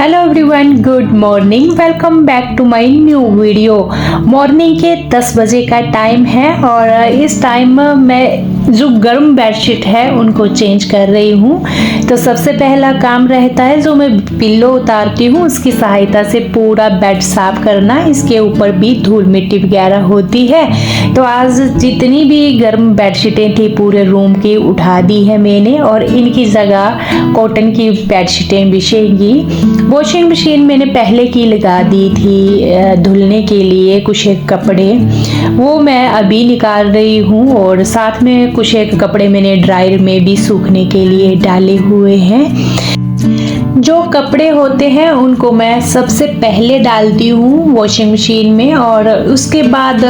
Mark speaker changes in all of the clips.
Speaker 1: Hello everyone, good morning. Welcome back to my new video. Morning के 10 बजे का time है और इस टाइम मैं जो गर्म बेडशीट है उनको चेंज कर रही हूँ। तो सबसे पहला काम रहता है जो मैं पिल्लो उतारती हूँ उसकी सहायता से पूरा बेड साफ करना। इसके ऊपर भी धूल मिट्टी वगैरह होती है। तो आज जितनी भी गर्म बेडशीटें थी पूरे रूम की उठा दी है मैंने और इनकी जगह कॉटन की बेडशीटें बिछेंगी। वॉशिंग मशीन मैंने पहले की लगा दी थी धुलने के लिए कुछ एक कपड़े, वो मैं अभी निकाल रही हूँ और साथ में कुछ एक कपड़े मैंने ड्रायर में भी सूखने के लिए डाले हुए हैं। जो कपड़े होते हैं उनको मैं सबसे पहले डालती हूँ वॉशिंग मशीन में और उसके बाद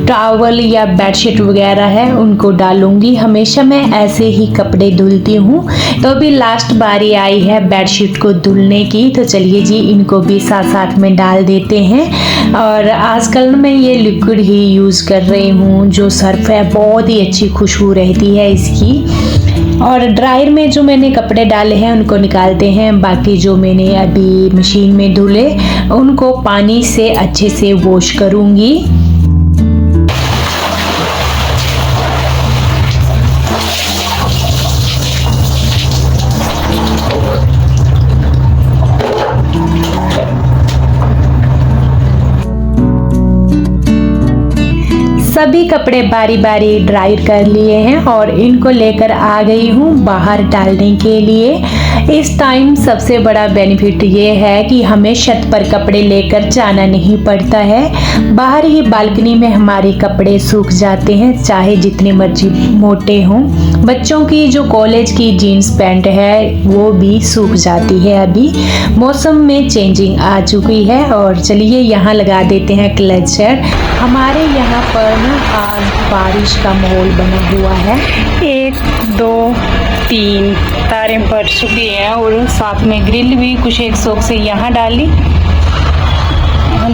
Speaker 1: टॉवल या बेडशीट वगैरह है उनको डालूंगी। हमेशा मैं ऐसे ही कपड़े धुलती हूँ। तो अभी लास्ट बारी आई है बेडशीट को धुलने की, तो चलिए जी इनको भी साथ साथ में डाल देते हैं। और आजकल मैं ये लिक्विड ही यूज़ कर रही हूँ, जो सर्फ है बहुत ही अच्छी खुशबू रहती है इसकी। और ड्रायर में जो मैंने कपड़े डाले हैं उनको निकालते हैं। बाकी जो मैंने अभी मशीन में धुले उनको पानी से अच्छे से वॉश करूँगी। सभी कपड़े बारी बारी ड्राई कर लिए हैं और इनको लेकर आ गई हूँ बाहर डालने के लिए। इस टाइम सबसे बड़ा बेनिफिट ये है कि हमें छत पर कपड़े लेकर जाना नहीं पड़ता है। बाहर ही बालकनी में हमारे कपड़े सूख जाते हैं, चाहे जितने मर्जी मोटे हों। बच्चों की जो कॉलेज की जीन्स पैंट है वो भी सूख जाती है। अभी मौसम में चेंजिंग आ चुकी है। और चलिए यहाँ लगा देते हैं क्लचर। हमारे यहाँ पर ना आज बारिश का माहौल बना हुआ है। 1 2 3 तारे पड़ चुकी हैं और साथ में ग्रिल भी कुछ एक शौक से यहाँ डाली,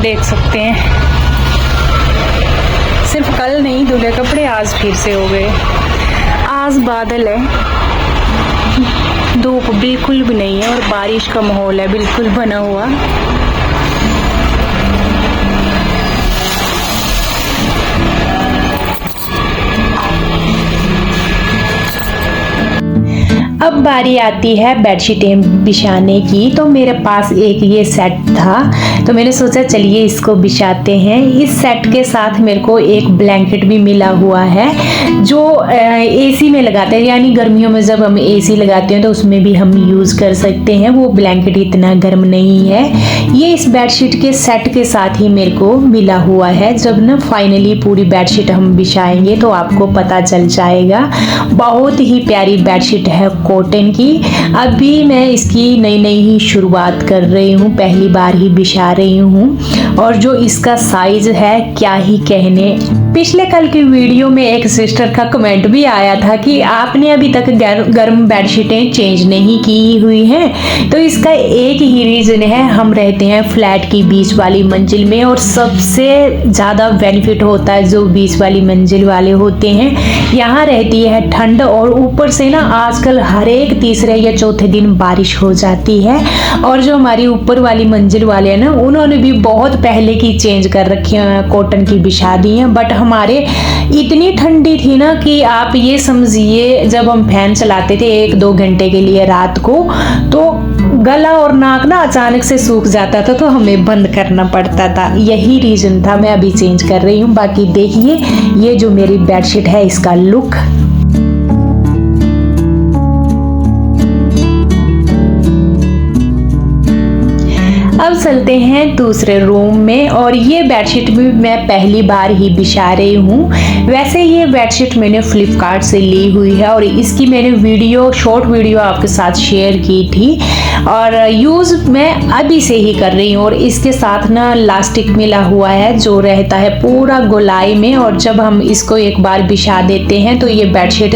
Speaker 1: देख सकते हैं। सिर्फ कल नहीं धुले कपड़े, आज फिर से हो गए। आज बादल है, धूप बिल्कुल भी नहीं है और बारिश का माहौल है बिल्कुल बना हुआ। अब बारी आती है बेडशीटें बिछाने की। तो मेरे पास एक ये सेट था तो मैंने सोचा चलिए इसको बिछाते हैं। इस सेट के साथ मेरे को एक ब्लैंकेट भी मिला हुआ है जो एसी में लगाते हैं, यानी गर्मियों में जब हम एसी लगाते हैं तो उसमें भी हम यूज़ कर सकते हैं। वो ब्लैंकेट इतना गर्म नहीं है। ये इस बेडशीट के सेट के साथ ही मेरे को मिला हुआ है। जब ना फाइनली पूरी बेडशीट हम बिछाएंगे तो आपको पता चल जाएगा। बहुत ही प्यारी बेडशीट है कॉटन की। अभी मैं इसकी नई नई ही शुरुआत कर रही हूँ, पहली बार ही बिछा रही हूँ। और जो इसका साइज है क्या ही कहने। पिछले कल की वीडियो में एक सिस्टर का कमेंट भी आया था कि आपने अभी तक गर्म बेडशीटें चेंज नहीं की हुई हैं। तो इसका एक ही रीज़न है, हम रहते हैं फ्लैट की बीच वाली मंजिल में और सबसे ज़्यादा बेनिफिट होता है जो बीच वाली मंजिल वाले होते हैं। यहाँ रहती है ठंड और ऊपर से ना आजकल हर एक तीसरे या चौथे दिन बारिश हो जाती है। और जो हमारी ऊपर वाली मंजिल वाले हैं ना उन्होंने भी बहुत पहले की चेंज कर रखी हैं, कॉटन की बिछा दी हैं। बट हमारे इतनी ठंडी थी ना कि आप ये समझिए जब हम फैन चलाते थे 1-2 घंटे के लिए रात को तो गला और नाक ना अचानक से सूख जाता था तो हमें बंद करना पड़ता था। यही रीज़न था, मैं अभी चेंज कर रही हूँ। बाकी देखिए ये जो मेरी बेडशीट है इसका लुक। अब चलते हैं दूसरे रूम में और ये बेडशीट भी मैं पहली बार ही बिछा रही हूँ। वैसे ये बेडशीट मैंने फ्लिपकार्ट से ली हुई है और इसकी मैंने शॉर्ट वीडियो आपके साथ शेयर की थी और यूज़ मैं अभी से ही कर रही हूँ। और इसके साथ ना लास्टिक मिला हुआ है जो रहता है पूरा गोलाई में और जब हम इसको एक बार बिछा देते हैं तो ये बेडशीट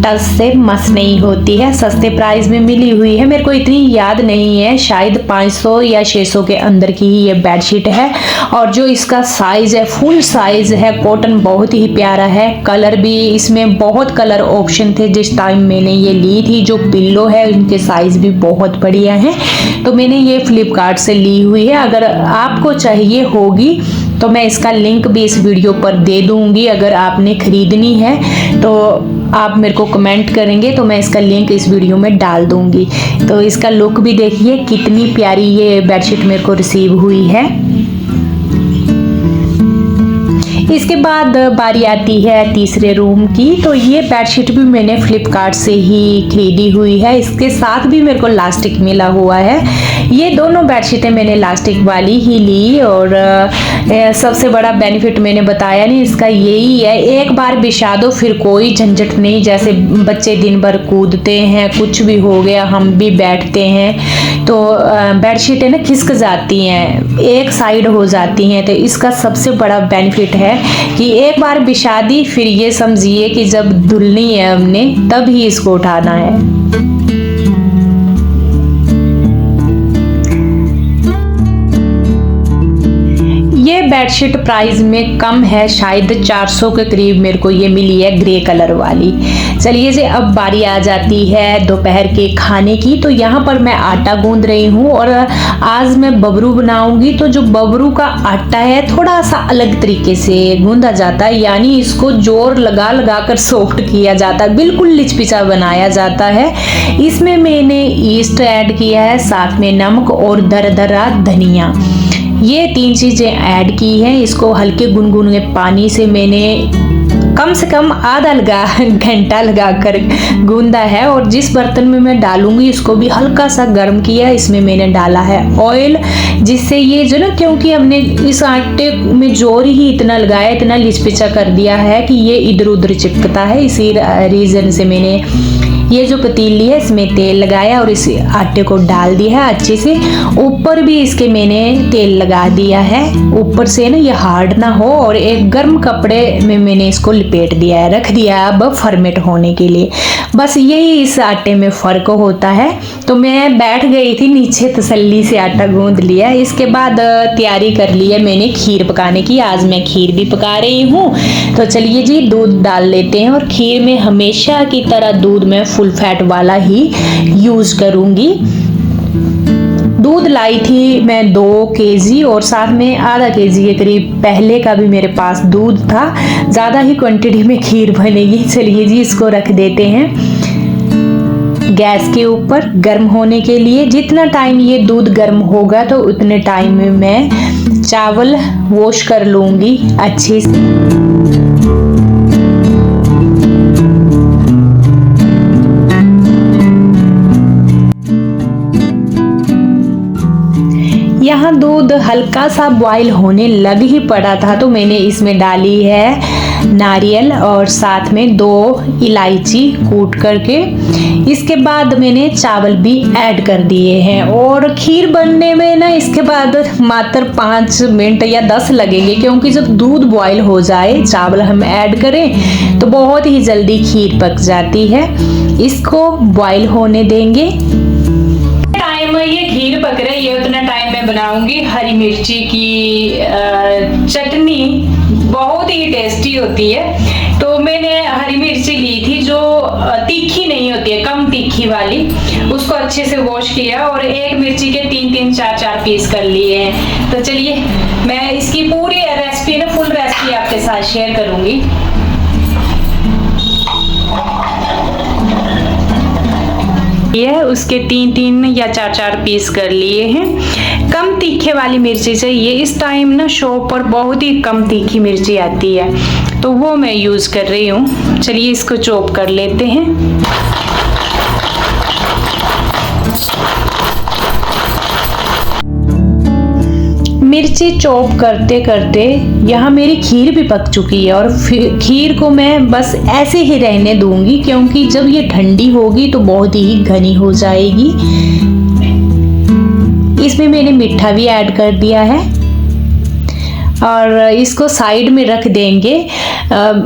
Speaker 1: टच से मस नहीं होती है। सस्ते प्राइस में मिली हुई है, मेरे को इतनी याद नहीं है, शायद 500 या 600 के अंदर की ही ये बेडशीट है। और जो इसका साइज है फुल साइज है, कॉटन बहुत ही प्यारा है। कलर भी इसमें बहुत कलर ऑप्शन थे जिस टाइम मैंने ये ली थी। जो पिल्लो है इनके साइज भी बहुत बड़ी बढ़िया हैं। तो मैंने ये फ्लिपकार्ट से ली हुई है। अगर आपको चाहिए होगी तो मैं इसका लिंक भी इस वीडियो पर दे दूंगी। अगर आपने खरीदनी है तो आप मेरे को कमेंट करेंगे तो मैं इसका लिंक इस वीडियो में डाल दूंगी। तो इसका लुक भी देखिए, कितनी प्यारी ये बेडशीट मेरे को रिसीव हुई है। इसके बाद बारी आती है तीसरे रूम की। तो ये बेडशीट भी मैंने फ्लिपकार्ट से ही खरीदी हुई है। इसके साथ भी मेरे को लास्टिक मिला हुआ है। ये दोनों बेडशीटें मैंने लास्टिक वाली ही ली और सबसे बड़ा बेनिफिट मैंने बताया नहीं इसका यही है, एक बार बिछा दो फिर कोई झंझट नहीं। जैसे बच्चे दिन भर कूदते हैं, कुछ भी हो गया, हम भी बैठते हैं तो बेडशीटें ना खिसक जाती हैं, एक साइड हो जाती हैं। तो इसका सबसे बड़ा बेनिफिट है कि एक बार बिछा दी फिर ये समझिए कि जब धुलनी है हमने तब ही इसको उठाना है। ये बेडशीट प्राइस में कम है, शायद 400 के करीब मेरे को ये मिली है ग्रे कलर वाली। चलिए जी, अब बारी आ जाती है दोपहर के खाने की। तो यहाँ पर मैं आटा गूंद रही हूँ और आज मैं बबरू बनाऊंगी। तो जो बबरू का आटा है थोड़ा सा अलग तरीके से गूंदा जाता है, यानी इसको जोर लगा लगा कर सॉफ्ट किया जाता है, बिल्कुल लिचपिचा बनाया जाता है। इसमें मैंने ईस्ट ऐड किया है, साथ में नमक और दरदरा धनिया, ये 3 चीजें ऐड की हैं। इसको हल्के गुनगुने पानी से मैंने कम से कम आधा घंटा लगा कर गूंदा है। और जिस बर्तन में मैं डालूंगी उसको भी हल्का सा गर्म किया, इसमें मैंने डाला है ऑयल, जिससे ये जो ना, क्योंकि हमने इस आटे में जोर ही इतना लगाया, इतना लिचपिचा कर दिया है कि ये इधर उधर चिपकता है। इसी रीजन से मैंने ये जो पतीली है इसमें तेल लगाया और इस आटे को डाल दिया है अच्छे से। ऊपर भी इसके मैंने तेल लगा दिया है, ऊपर से ना ये हार्ड ना हो। और एक गर्म कपड़े में मैंने इसको लिपेट दिया है, रख दिया है अब फर्मेंट होने के लिए। बस यही इस आटे में फ़र्क होता है। तो मैं बैठ गई थी नीचे, तसल्ली से आटा गूंद लिया। इसके बाद तैयारी कर ली है मैंने खीर पकाने की। आज मैं खीर भी पका रही हूँ। तो चलिए जी, दूध डाल लेते हैं। और खीर में हमेशा की तरह दूध में फुल फैट वाला ही यूज करूंगी। दूध लाई थी मैं 2 केजी और साथ में आधा केजी के करीब पहले का भी मेरे पास दूध था। ज़्यादा ही क्वांटिटी में खीर बनेगी। चलिए जी, इसको रख देते हैं गैस के ऊपर गर्म होने के लिए। जितना टाइम ये दूध गर्म होगा तो उतने टाइम में मैं चावल वॉश कर लूँगी अच्छे से। यहाँ दूध हल्का सा बॉईल होने लग ही पड़ा था तो मैंने इसमें डाली है नारियल और साथ में 2 इलायची कूट करके। इसके बाद मैंने चावल भी ऐड कर दिए हैं। और खीर बनने में ना इसके बाद मात्र 5 मिनट या 10 लगेंगे, क्योंकि जब दूध बॉईल हो जाए चावल हम ऐड करें तो बहुत ही जल्दी खीर पक जाती है। इसको बॉईल होने देंगे। टाइम ये खीर पक रही है उतना टाइम मैं बनाऊंगी हरी मिर्ची की चटनी। बहुत ही टेस्टी होती है। तो मैंने हरी मिर्ची ली थी जो तीखी नहीं होती है, कम तीखी वाली, उसको अच्छे से वॉश किया और एक मिर्ची के 3-3, 4-4 पीस कर लिए हैं। तो चलिए मैं इसकी पूरी रेसिपी ना, फुल रेसिपी आपके साथ शेयर करूंगी। है उसके 3-3 या 4-4 पीस कर लिए हैं। कम तीखे वाली मिर्ची चाहिए। इस टाइम ना शॉप पर बहुत ही कम तीखी मिर्ची आती है तो वो मैं यूज़ कर रही हूँ। चलिए इसको चॉप कर लेते हैं। मिर्ची चॉप करते करते यहाँ मेरी खीर भी पक चुकी है और खीर को मैं बस ऐसे ही रहने दूंगी, क्योंकि जब ये ठंडी होगी तो बहुत ही घनी हो जाएगी। इसमें मैंने मीठा भी ऐड कर दिया है और इसको साइड में रख देंगे।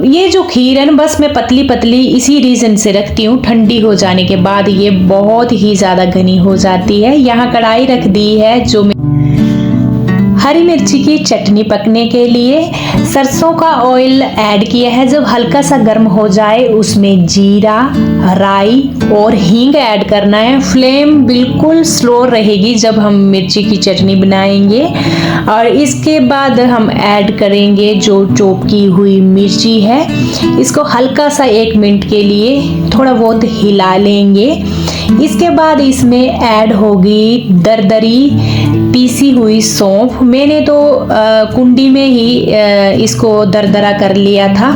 Speaker 1: ये जो खीर है ना, बस मैं पतली पतली इसी रीज़न से रखती हूँ, ठंडी हो जाने के बाद ये बहुत ही ज़्यादा घनी हो जाती है। यहाँ कढ़ाई रख दी है जो हरी मिर्ची की चटनी पकने के लिए सरसों का ऑयल ऐड किया है। जब हल्का सा गर्म हो जाए उसमें जीरा, राई और हींग ऐड करना है। फ्लेम बिल्कुल स्लो रहेगी जब हम मिर्ची की चटनी बनाएंगे। और इसके बाद हम ऐड करेंगे जो चॉप की हुई मिर्ची है। इसको हल्का सा 1 मिनट के लिए थोड़ा बहुत हिला लेंगे। इसके बाद इसमें ऐड होगी दरदरी पीसी हुई सौंफ। मैंने तो कुंडी में ही इसको दरदरा कर लिया था।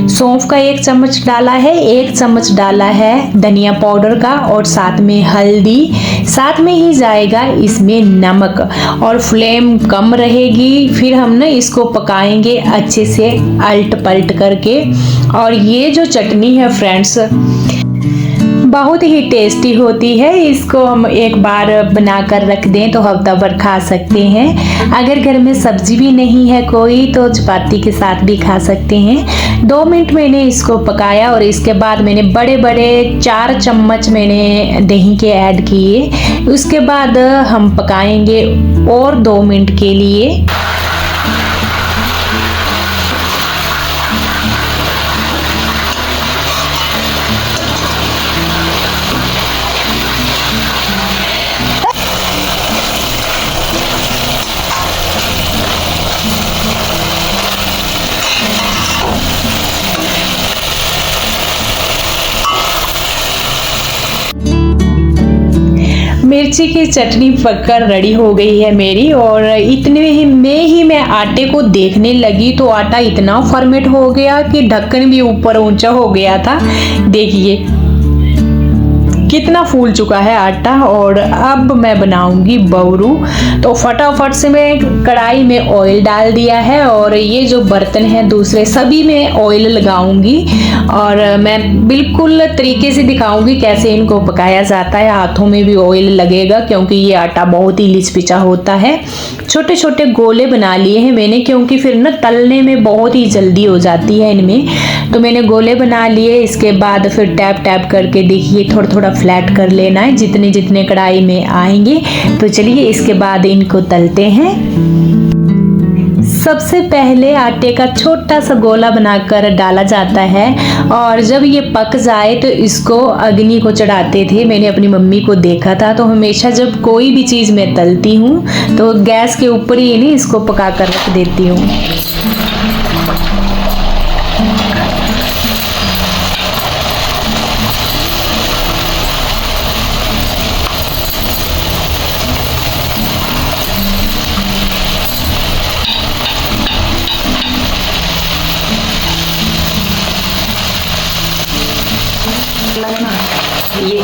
Speaker 1: सौंफ का 1 चम्मच डाला है, 1 चम्मच डाला है धनिया पाउडर का और साथ में हल्दी, साथ में ही जाएगा इसमें नमक। और फ्लेम कम रहेगी। फिर हम ना इसको पकाएंगे अच्छे से अल्ट पलट करके। और ये जो चटनी है फ्रेंड्स बहुत ही टेस्टी होती है। इसको हम एक बार बनाकर रख दें तो हफ्ता भर खा सकते हैं। अगर घर में सब्जी भी नहीं है कोई तो चपाती के साथ भी खा सकते हैं। 2 मिनट मैंने इसको पकाया और इसके बाद मैंने बड़े बड़े 4 चम्मच मैंने दही के ऐड किए। उसके बाद हम पकाएंगे और 2 मिनट के लिए। मिर्ची की चटनी पककर रेडी हो गई है मेरी। और इतने ही में मैं आटे को देखने लगी तो आटा इतना फर्मेंट हो गया कि ढक्कन भी ऊपर ऊंचा हो गया था। देखिए कितना फूल चुका है आटा। और अब मैं बनाऊंगी बबरू। तो फटाफट से मैं कढ़ाई में ऑयल डाल दिया है और ये जो बर्तन है दूसरे सभी में ऑयल लगाऊंगी। और मैं बिल्कुल तरीके से दिखाऊंगी कैसे इनको पकाया जाता है। हाथों में भी ऑयल लगेगा क्योंकि ये आटा बहुत ही लिचपिचा होता है। छोटे छोटे गोले बना लिए हैं मैंने क्योंकि फिर ना तलने में बहुत ही जल्दी हो जाती है इनमें। तो मैंने गोले बना लिए। इसके बाद फिर टैप टैप करके देखिए थोड़ा थोड़ा फ्लैट कर लेना है जितने जितने कढ़ाई में आएंगे। तो चलिए इसके बाद इनको तलते हैं। सबसे पहले आटे का छोटा सा गोला बनाकर डाला जाता है और जब ये पक जाए तो इसको अग्नि को चढ़ाते थे। मैंने अपनी मम्मी को देखा था। तो हमेशा जब कोई भी चीज़ मैं तलती हूँ तो गैस के ऊपर ही नहीं इसको पका कर रख देती हूँ। ये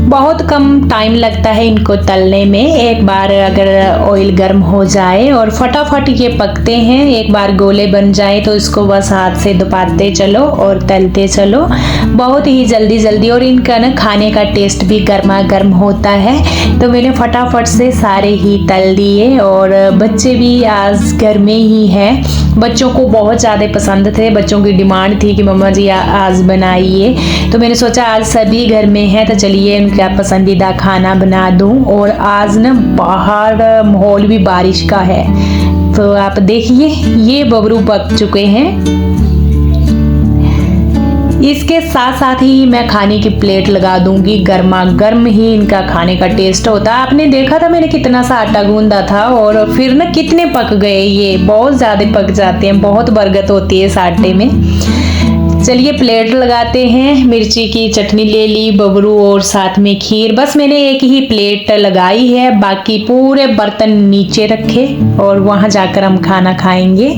Speaker 1: बहुत कम टाइम लगता है इनको तलने में। एक बार अगर ऑयल गर्म हो जाए और फटाफट ये पकते हैं। एक बार गोले बन जाए तो इसको बस हाथ से दबाते चलो और तलते चलो, बहुत ही जल्दी जल्दी। और इनका ना खाने का टेस्ट भी गर्मा गर्म होता है। तो मैंने फटाफट से सारे ही तल दिए। और बच्चे भी आज घर में ही हैं। बच्चों को बहुत ज़्यादा पसंद थे। बच्चों की डिमांड थी कि मम्मा जी आज बनाइए। तो मैंने सोचा आज सभी घर में हैं तो चलिए उनका पसंदीदा खाना बना दूं। और आज ना बाहर माहौल भी बारिश का है। तो आप देखिए ये बबरू पक चुके हैं। इसके साथ साथ ही मैं खाने की प्लेट लगा दूंगी। गर्मा गर्म ही इनका खाने का टेस्ट होता है। आपने देखा था मैंने कितना सा आटा गूंदा था और फिर ना कितने पक गए। ये बहुत ज़्यादा पक जाते हैं, बहुत बरकत होती है इस आटे में। चलिए प्लेट लगाते हैं। मिर्ची की चटनी ले ली, बबरू और साथ में खीर। बस मैंने एक ही प्लेट लगाई है, बाकी पूरे बर्तन नीचे रखे और वहाँ जाकर हम खाना खाएंगे।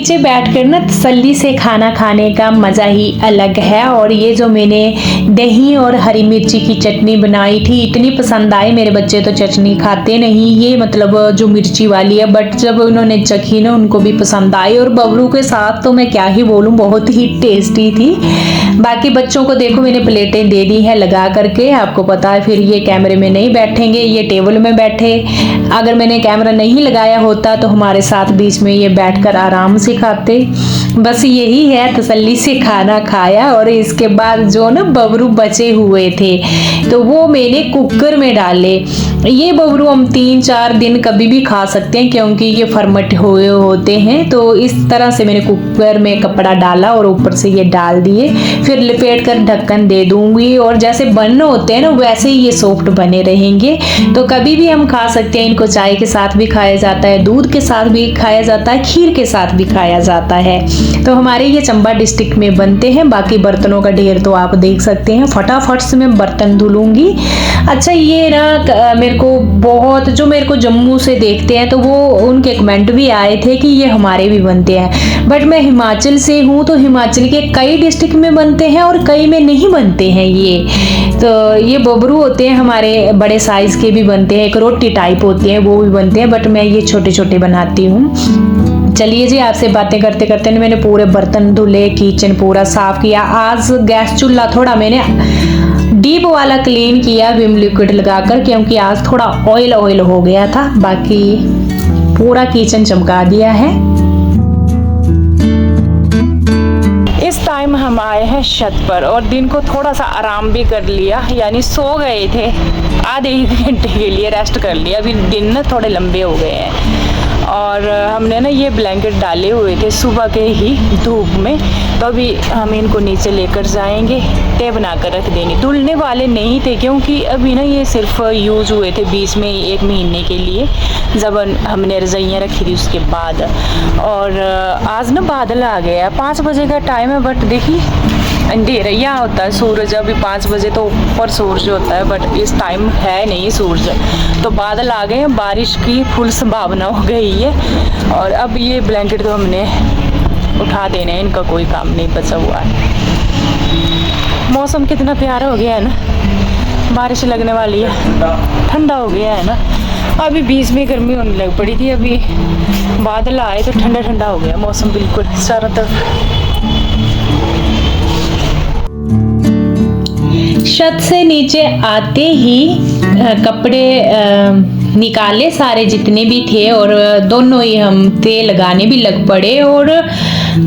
Speaker 1: नीचे बैठकर ना तसल्ली से खाना खाने का मज़ा ही अलग है। और ये जो मैंने दही और हरी मिर्ची की चटनी बनाई थी इतनी पसंद आई। मेरे बच्चे तो चटनी खाते नहीं, ये मतलब जो मिर्ची वाली है, बट जब उन्होंने चखी ना उनको भी पसंद आई। और बबरू के साथ तो मैं क्या ही बोलूँ, बहुत ही टेस्टी थी। बाकी बच्चों को देखो मैंने प्लेटें दे दी हैं लगा करके। आपको पता है फिर ये कैमरे में नहीं बैठेंगे, ये टेबल में बैठे। अगर मैंने कैमरा नहीं लगाया होता तो हमारे साथ बीच में ये बैठकर आराम से खाते। बस यही है, तसल्ली से खाना खाया। और इसके बाद जो ना बबरू बचे हुए थे तो वो मैंने कुकर में डाले। ये बबरू हम 3-4 दिन कभी भी खा सकते हैं क्योंकि ये फर्मेंट हुए होते हैं। तो इस तरह से मैंने कुकर में कपड़ा डाला और ऊपर से ये डाल दिए, फिर लपेट कर ढक्कन दे दूंगी। और जैसे बन होते हैं ना वैसे ही ये सॉफ्ट बने रहेंगे। तो कभी भी हम खा सकते हैं इनको। चाय के साथ भी खाया जाता है, दूध के साथ भी खाया जाता है, खीर के साथ भी खाया जाता है। तो हमारे ये चंबा डिस्ट्रिक्ट में बनते हैं। बाकी बर्तनों का ढेर तो आप देख सकते हैं। फटाफट से मैं बर्तन धुलूंगी। अच्छा ये ना मेरे को बहुत, जो मेरे को जम्मू से देखते हैं तो वो उनके कमेंट भी आए थे कि ये हमारे भी बनते हैं। बट मैं हिमाचल से हूँ तो हिमाचल के कई डिस्ट्रिक्ट में बनते हैं और कई में नहीं बनते हैं ये। तो ये बबरू होते हैं हमारे, बड़े साइज के भी बनते हैं, एक रोटी टाइप होती है वो भी बनते हैं, बट मैं ये छोटे छोटे बनाती हूँ। चलिए जी, आपसे बातें करते करते मैंने पूरे बर्तन धुले, किचन पूरा साफ किया। आज गैस चूल्हा थोड़ा मैंने डीप वाला क्लीन किया विम लिक्विड लगाकर, क्योंकि आज थोड़ा ऑयल ऑयल हो गया था। बाकी पूरा किचन चमका दिया है। इस टाइम हम आए हैं छत पर और दिन को थोड़ा सा आराम भी कर लिया, यानी सो गए थे आधे 1 घंटे के लिए, रेस्ट कर लिया। अभी दिन ना थोड़े लंबे हो गए हैं। और हमने ना ये ब्लैंकेट डाले हुए थे सुबह के ही धूप में, तो अभी हम इनको नीचे लेकर जाएंगे, तय बना कर रख देंगे। धुलने वाले नहीं थे क्योंकि अभी ना ये सिर्फ यूज़ हुए थे बीच में 1 महीने के लिए, जब हमने रजाइयाँ रखी थी उसके बाद। और आज ना बादल आ गया, 5 बजे का टाइम है, बट देखिए अंधेरा यहाँ होता है सूरज, अभी 5 बजे तो ऊपर सूरज होता है, बट इस टाइम है नहीं सूरज। तो बादल आ गए हैं, बारिश की फुल संभावना हो गई है। और अब ये ब्लैंकेट तो हमने उठा देने हैं, इनका कोई काम नहीं बचा हुआ है। मौसम कितना प्यारा हो गया है ना, बारिश लगने वाली है, ठंडा हो गया है ना। अभी बीच में गर्मी होने लग पड़ी थी, अभी बादल आए तो ठंडा ठंडा हो गया मौसम बिल्कुल चारों तरफ। छत से नीचे आते ही कपड़े निकाले सारे जितने भी थे, और दोनों ही हम तेल लगाने भी लग पड़े। और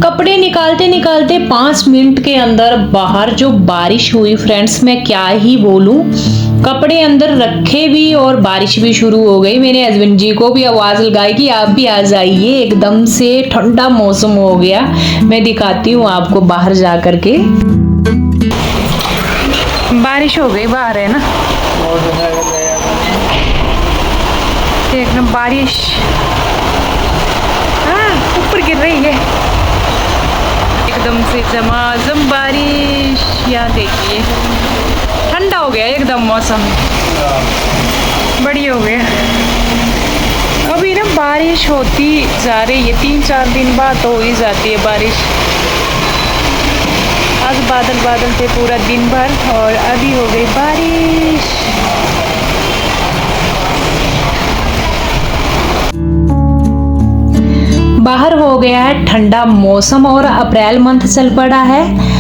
Speaker 1: कपड़े निकालते निकालते 5 मिनट के अंदर बाहर जो बारिश हुई फ्रेंड्स, मैं क्या ही बोलूं। कपड़े अंदर रखे भी और बारिश भी शुरू हो गई। मेरे हस्बैंड जी को भी आवाज़ लगाई कि आप भी आ जाइए, एकदम से ठंडा मौसम हो गया। मैं दिखाती हूँ आपको बाहर जा कर के। बारिश हो गई बाहर, है ना, देखना बारिश ऊपर गिर रही है एकदम से झमाझम बारिश। यहाँ देखिए ठंडा हो गया एकदम मौसम, बढ़िया हो गया। अभी ना बारिश होती जा रही है, 3-4 दिन बाद तो हो ही जाती है बारिश। आज बादल बादल थे पूरा दिन भर और अभी हो गई बारिश। बाहर हो गया है ठंडा मौसम और अप्रैल मंथ चल पड़ा है।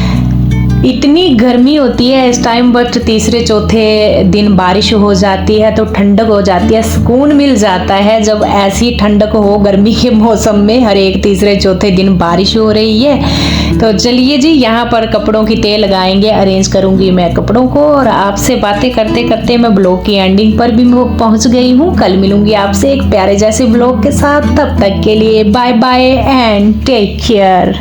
Speaker 1: इतनी गर्मी होती है इस टाइम, बट तीसरे चौथे दिन बारिश हो जाती है तो ठंडक हो जाती है, सुकून मिल जाता है जब ऐसी ठंडक हो गर्मी के मौसम में। हर एक तीसरे चौथे दिन बारिश हो रही है। तो चलिए जी, यहाँ पर कपड़ों की तय लगाएंगे, अरेंज करूंगी मैं कपड़ों को। और आपसे बातें करते करते मैं ब्लॉग की एंडिंग पर भी पहुंच गई हूँ। कल मिलूंगी आपसे एक प्यारे जैसे ब्लॉग के साथ, तब तक के लिए bye bye and take care.